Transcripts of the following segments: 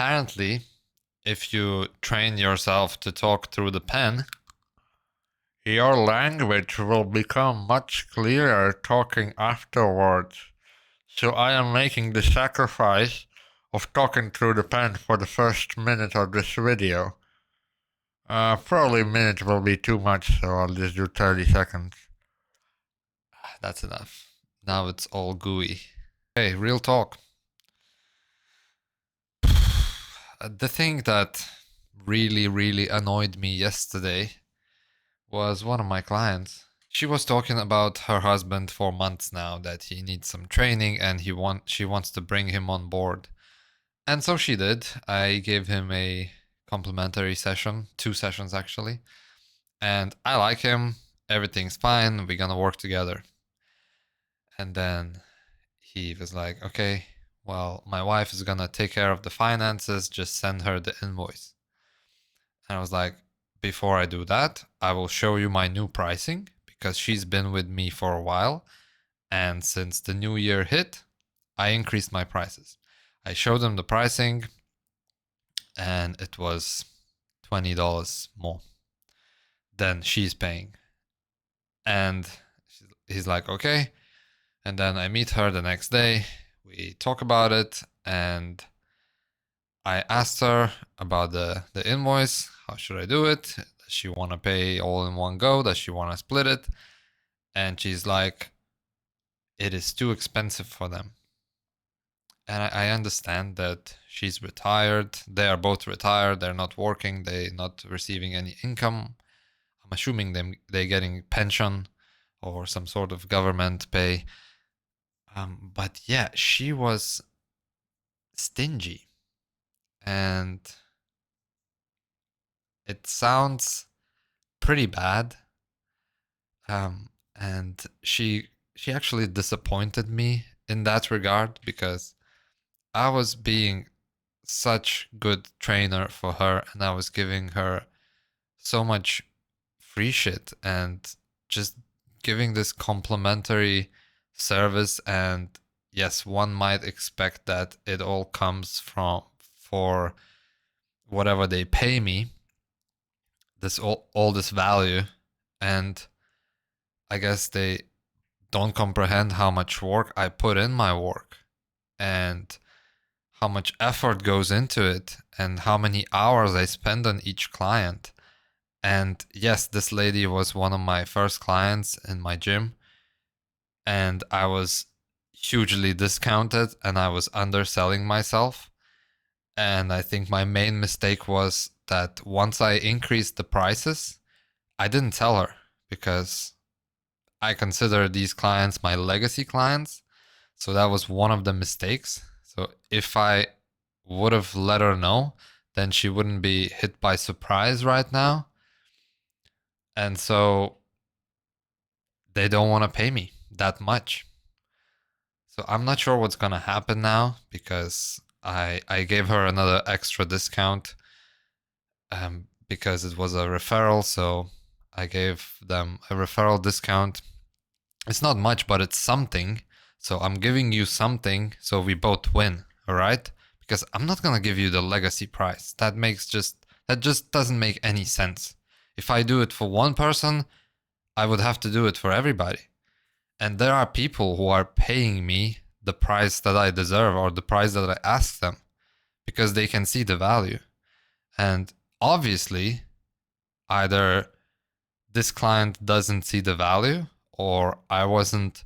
Apparently, if you train yourself to talk through the pen, your language will become much clearer talking afterwards. So I am making the sacrifice of talking through the pen for the first minute of this video. Probably minute will be too much, so I'll just do 30 seconds. That's enough. Now it's all gooey. Hey, real talk. The thing that really annoyed me yesterday was one of my clients. She was talking about her husband for months now, that he needs some training and she wants to bring him on board. And so she did. I gave him a complimentary session, 2 sessions actually. And I like him. Everything's fine. We're gonna work together. And then he was like, okay, well, my wife is gonna take care of the finances. Just send her the invoice. And I was like, before I do that, I will show you my new pricing because she's been with me for a while. And since the new year hit, I increased my prices. I showed them the pricing and it was $20 more than she's paying. And he's like, okay. And then I meet her the next day. We talk about it and I asked her about the invoice. How should I do it? Does she want to pay all in one go? Does she want to split it? And she's like, it is too expensive for them. And I understand that she's retired. They are both retired. They're not working. They're not receiving any income. I'm assuming they're getting pension or some sort of government pay. But yeah, she was stingy. And it sounds pretty bad. And she actually disappointed me in that regard because I was being such good trainer for her and I was giving her so much free shit and just giving this complimentary service. And yes, one might expect that it all comes from for whatever they pay me, this all this value. And I guess they don't comprehend how much work I put in my work and how much effort goes into it and how many hours I spend on each client. And yes, this lady was one of my first clients in my gym and I was hugely discounted and I was underselling myself. And I think my main mistake was that once I increased the prices, I didn't tell her because I consider these clients my legacy clients. So that was one of the mistakes. So if I would have let her know, then she wouldn't be hit by surprise right now. And so they don't want to pay me that much. So I'm not sure what's going to happen now because I gave her another extra discount because it was a referral. So I gave them a referral discount. It's not much, but it's something. So I'm giving you something so we both win, all right? Because I'm not going to give you the legacy price. That just doesn't make any sense. If I do it for one person, I would have to do it for everybody. And there are people who are paying me the price that I deserve or the price that I ask them because they can see the value. And obviously, either this client doesn't see the value or I wasn't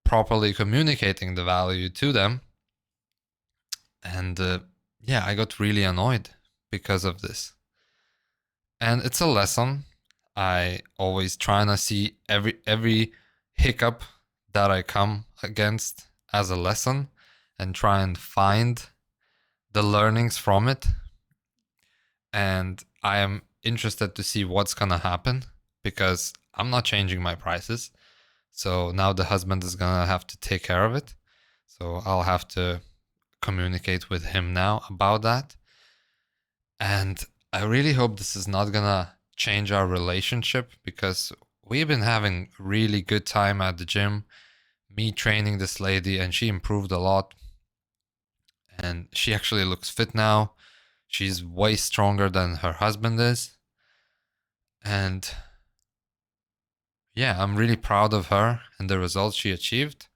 properly communicating the value to them. And yeah, I got really annoyed because of this. And it's a lesson. I always try to see every hiccup that I come against as a lesson and try and find the learnings from it. And I am interested to see what's gonna happen because I'm not changing my prices. So now the husband is gonna have to take care of it. So I'll have to communicate with him now about that. And I really hope this is not gonna change our relationship because we've been having really good time at the gym, me training this lady and she improved a lot. And she actually looks fit now. She's way stronger than her husband is. And yeah, I'm really proud of her and the results she achieved,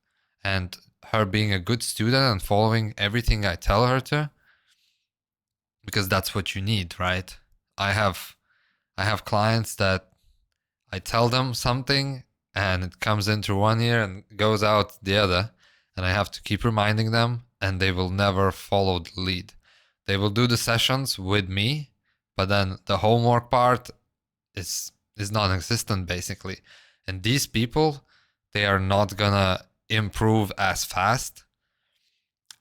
and her being a good student and following everything I tell her to, because that's what you need, right? I have I have clients that I tell them something and it comes into one ear and goes out the other, and I have to keep reminding them, and they will never follow the lead. They will do the sessions with me, but then the homework part is non-existent basically. And these people, they are not gonna improve as fast.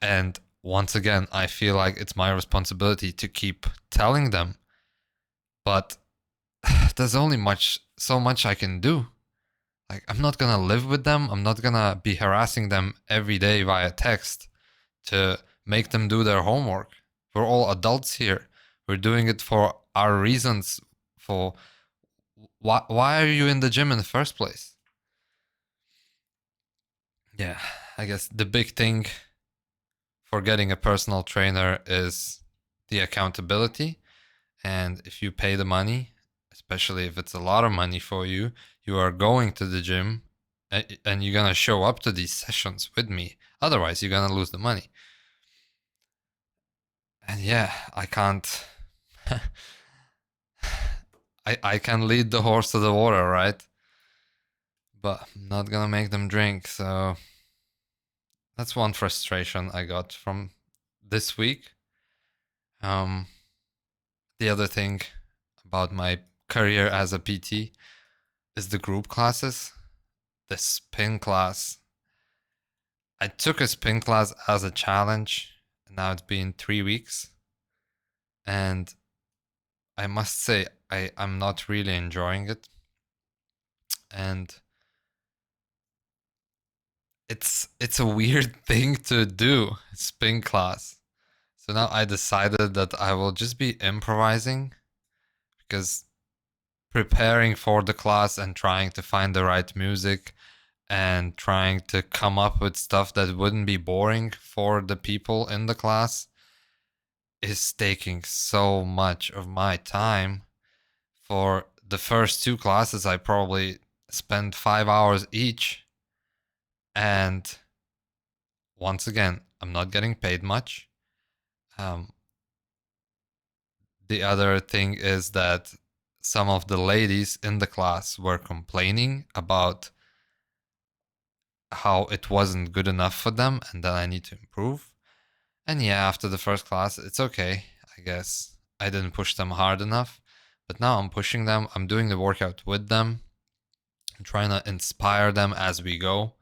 And once again, I feel like it's my responsibility to keep telling them, but there's only so much I can do. Like, I'm not gonna live with them. I'm not gonna be harassing them every day via text to make them do their homework. We're all adults here. We're doing it for our reasons. For why are you in the gym in the first place? Yeah, I guess the big thing for getting a personal trainer is the accountability. And if you pay the money, especially if it's a lot of money for you, you are going to the gym and you're going to show up to these sessions with me. Otherwise, you're going to lose the money. And yeah, I can't. I can lead the horse to the water, right? But I'm not going to make them drink. So that's one frustration I got from this week. The other thing about my career as a PT is the group classes. The spin class. I took a spin class as a challenge, and now it's been 3 weeks. And I must say, I'm not really enjoying it. And it's a weird thing to do, spin class. So now I decided that I will just be improvising, because preparing for the class and trying to find the right music and trying to come up with stuff that wouldn't be boring for the people in the class is taking so much of my time. For the first two classes, I probably spent 5 hours each. And once again, I'm not getting paid much. The other thing is that some of the ladies in the class were complaining about how it wasn't good enough for them and that I need to improve. And yeah, after the first class, it's okay. I guess I didn't push them hard enough. But now I'm pushing them. I'm doing the workout with them. I'm trying to inspire them as we go.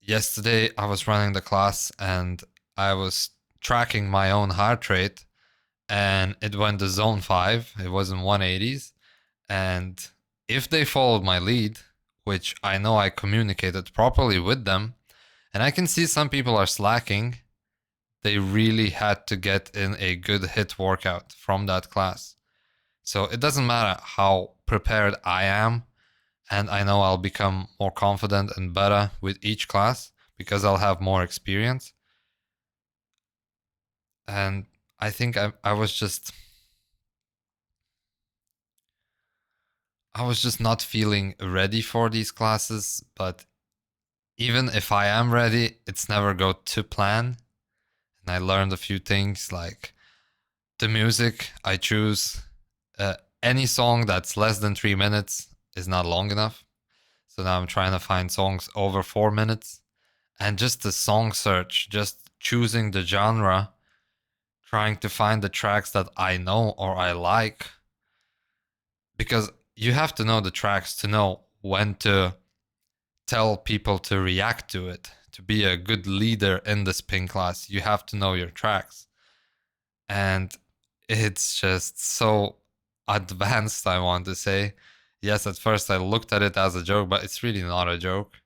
Yesterday, I was running the class and I was tracking my own heart rate, and it went to zone 5. It was in 180s. And if they followed my lead, which I know I communicated properly with them, and I can see some people are slacking, they really had to get in a good HIIT workout from that class. So it doesn't matter how prepared I am, and I know I'll become more confident and better with each class because I'll have more experience. And I think I was just not feeling ready for these classes. But even if I am ready, it's never go to plan. And I learned a few things, like the music I choose. Any song that's less than 3 minutes is not long enough. So now I'm trying to find songs over 4 minutes. And just the song search, just choosing the genre, trying to find the tracks that I know or I like. Because you have to know the tracks to know when to tell people to react to it. To be a good leader in the spin class, you have to know your tracks. And it's just so advanced, I want to say. Yes, at first I looked at it as a joke, but it's really not a joke.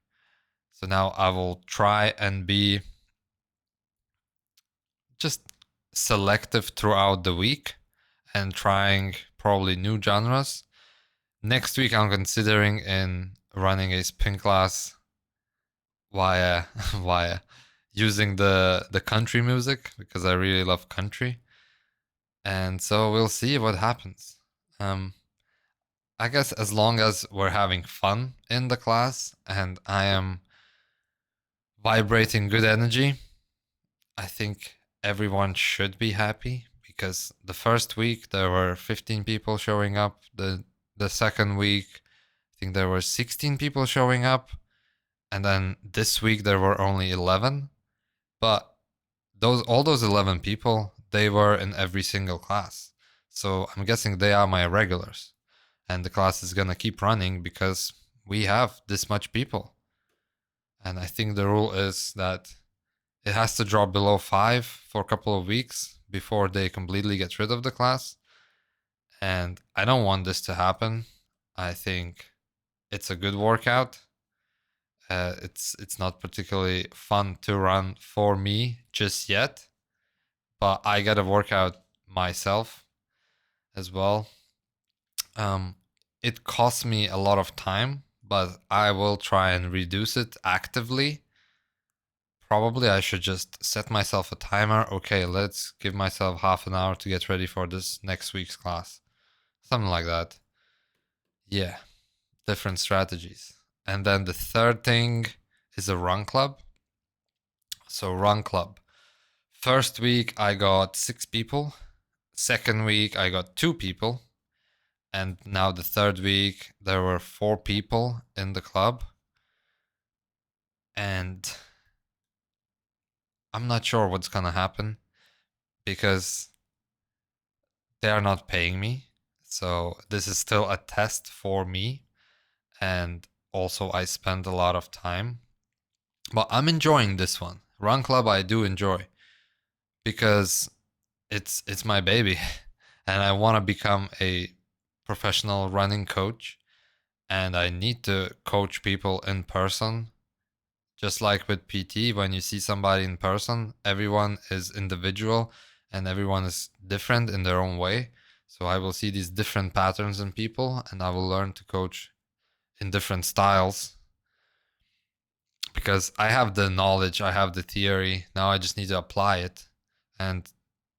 So now I will try and be just selective throughout the week and trying probably new genres. Next week I'm considering in running a spin class via via using the country music because I really love country. And so we'll see what happens. I guess as long as we're having fun in the class and I am vibrating good energy, I think everyone should be happy because the first week there were 15 people showing up. The second week, I think there were 16 people showing up. And then this week there were only 11. But all those 11 people, they were in every single class. So I'm guessing they are my regulars. And the class is going to keep running because we have this much people. And I think the rule is that it has to drop below 5 for a couple of weeks before they completely get rid of the class. And I don't want this to happen. I think it's a good workout. It's not particularly fun to run for me just yet, but I gotta work out myself as well. It costs me a lot of time, but I will try and reduce it actively. Probably I should just set myself a timer. Okay, let's give myself half an hour to get ready for this next week's class. Something like that. Yeah, different strategies. And then the third thing is a run club. So, run club. First week I got 6 people. Second week I got 2 people. And now the third week there were 4 people in the club. And I'm not sure what's gonna happen because they are not paying me. So this is still a test for me. And also I spend a lot of time. But I'm enjoying this one. Run club I do enjoy because it's my baby and I want to become a professional running coach and I need to coach people in person. Just like with PT, when you see somebody in person, everyone is individual and everyone is different in their own way. So I will see these different patterns in people and I will learn to coach in different styles because I have the knowledge, I have the theory. Now I just need to apply it. And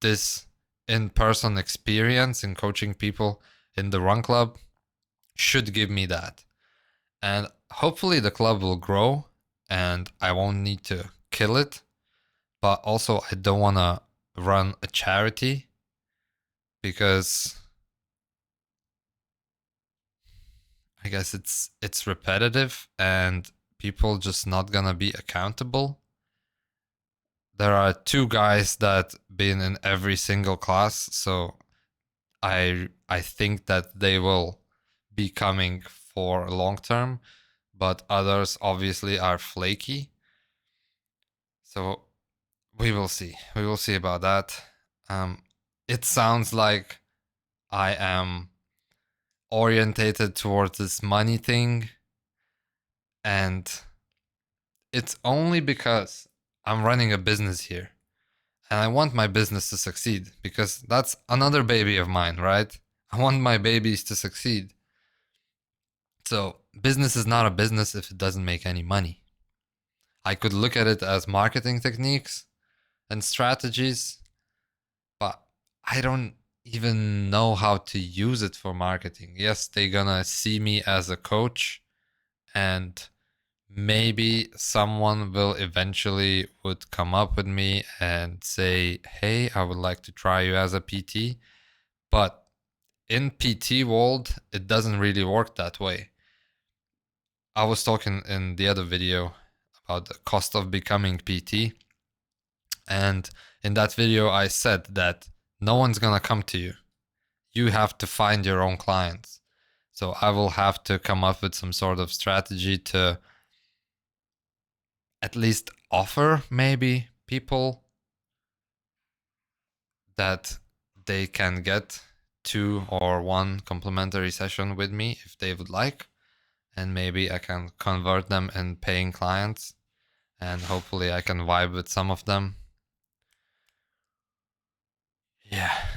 this in-person experience in coaching people in the run club should give me that. And hopefully the club will grow and I won't need to kill it. But also I don't want to run a charity because I guess it's repetitive and people just not gonna be accountable. There are 2 guys that been in every single class, so I think that they will be coming for long term, but others obviously are flaky. So we will see. We will see about that. It sounds like I am orientated towards this money thing, and it's only because I'm running a business here and I want my business to succeed because that's another baby of mine, right? I want my babies to succeed. So, business is not a business if it doesn't make any money. I could look at it as marketing techniques and strategies, but I don't even know how to use it for marketing. Yes, they're gonna see me as a coach and maybe someone will eventually would come up with me and say, "Hey, I would like to try you as a PT." But in PT world, it doesn't really work that way. I was talking in the other video about the cost of becoming PT. And in that video, I said that no one's going to come to you. You have to find your own clients. So I will have to come up with some sort of strategy to at least offer maybe people that they can get 2 or 1 complimentary session with me if they would like. And maybe I can convert them in paying clients and hopefully I can vibe with some of them. Yeah.